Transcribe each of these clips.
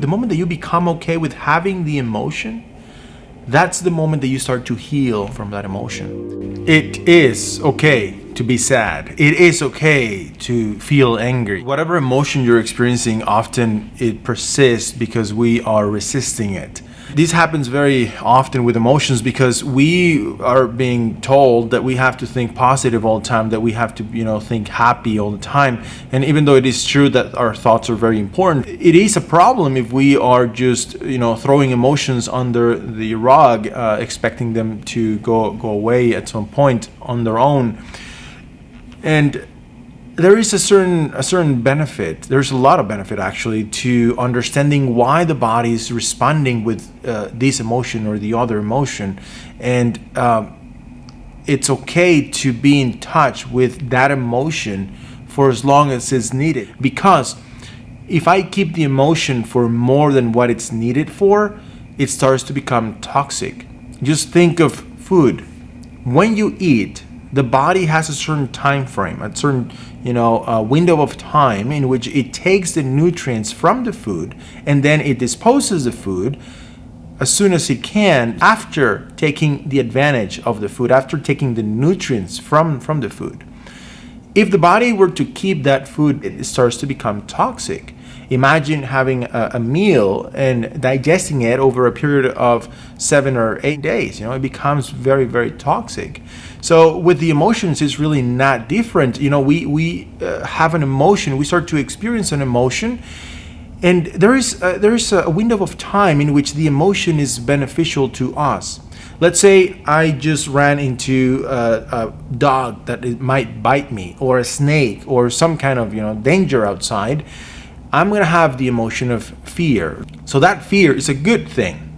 The moment that you become okay with having the emotion, that's the moment that you start to heal from that emotion. It is okay to be sad. It is okay to feel angry. Whatever emotion you're experiencing, often it persists because we are resisting it. This happens very often with emotions because we are being told that we have to think positive all the time, that we have to, think happy all the time. And even though it is true that our thoughts are very important, it is a problem if we are just, throwing emotions under the rug, expecting them to go away at some point on their own. And there is a certain benefit. There's a lot of benefit actually to understanding why the body is responding with this emotion or the other emotion, and it's okay to be in touch with that emotion for as long as it's needed. Because if I keep the emotion for more than what it's needed for, it starts to become toxic. Just think of food. When you eat, the body has a certain time frame, a certain window of time in which it takes the nutrients from the food and then it disposes the food as soon as it can after taking the advantage of the food, after taking the nutrients from the food. If the body were to keep that food, it starts to become toxic. Imagine having a meal and digesting it over a period of 7 or 8 days. It becomes very, very toxic. So with the emotions, it's really not different. We have an emotion. We start to experience an emotion, and there is a window of time in which the emotion is beneficial to us. Let's say I just ran into a dog that it might bite me, or a snake, or some kind of danger outside. I'm going to have the emotion of fear. So that fear is a good thing.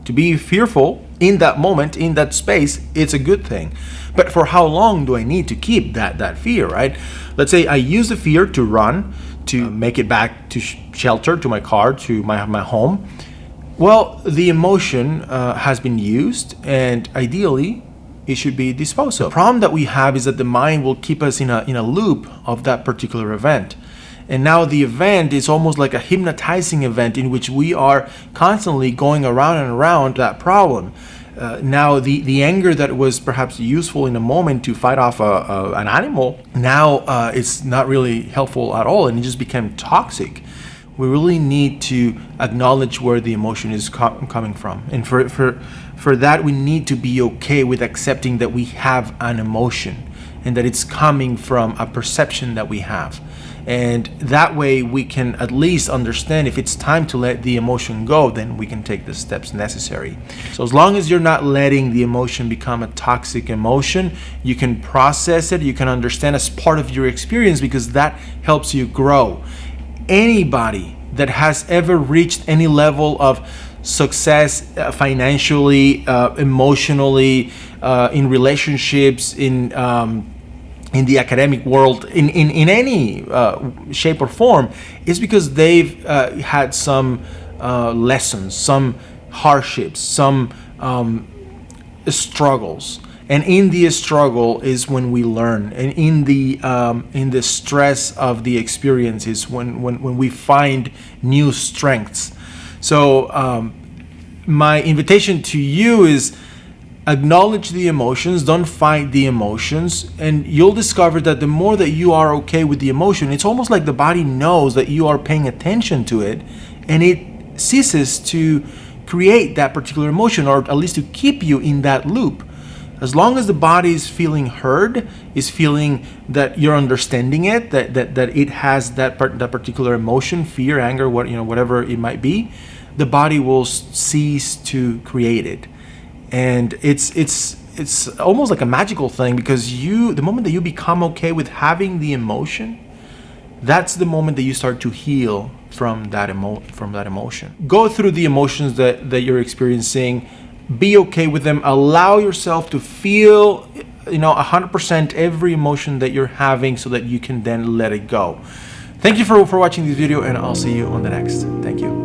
To be fearful in that moment, in that space, it's a good thing. But for how long do I need to keep that fear, right? Let's say I use the fear to run, to make it back to shelter, to my car, to my home. Well, the emotion has been used, and ideally, it should be disposed of. The problem that we have is that the mind will keep us in a loop of that particular event. And now the event is almost like a hypnotizing event in which we are constantly going around and around that problem. Now the anger that was perhaps useful in a moment to fight off an animal, now it's not really helpful at all, and it just became toxic. We really need to acknowledge where the emotion is coming from. And for that, we need to be okay with accepting that we have an emotion and that it's coming from a perception that we have. And that way we can at least understand if it's time to let the emotion go, then we can take the steps necessary. So as long as you're not letting the emotion become a toxic emotion, you can process it, you can understand as part of your experience, because that helps you grow. Anybody that has ever reached any level of success financially, emotionally, in relationships, in the academic world, in any shape or form, is because they've had some lessons, some hardships, some struggles. And in the struggle is when we learn, and in the stress of the experience is when we find new strengths. So my invitation to you is, acknowledge the emotions, don't fight the emotions, and you'll discover that the more that you are okay with the emotion, it's almost like the body knows that you are paying attention to it, and it ceases to create that particular emotion, or at least to keep you in that loop. As long as the body is feeling heard, is feeling that you're understanding it, that it has that particular emotion, fear, anger, whatever it might be, the body will cease to create it. And it's almost like a magical thing, because the moment that you become okay with having the emotion, that's the moment that you start to heal from that emotion. Go through the emotions that you're experiencing, be okay with them, allow yourself to feel 100% every emotion that you're having, so that you can then let it go. Thank you for watching this video, and I'll see you on the next. Thank you.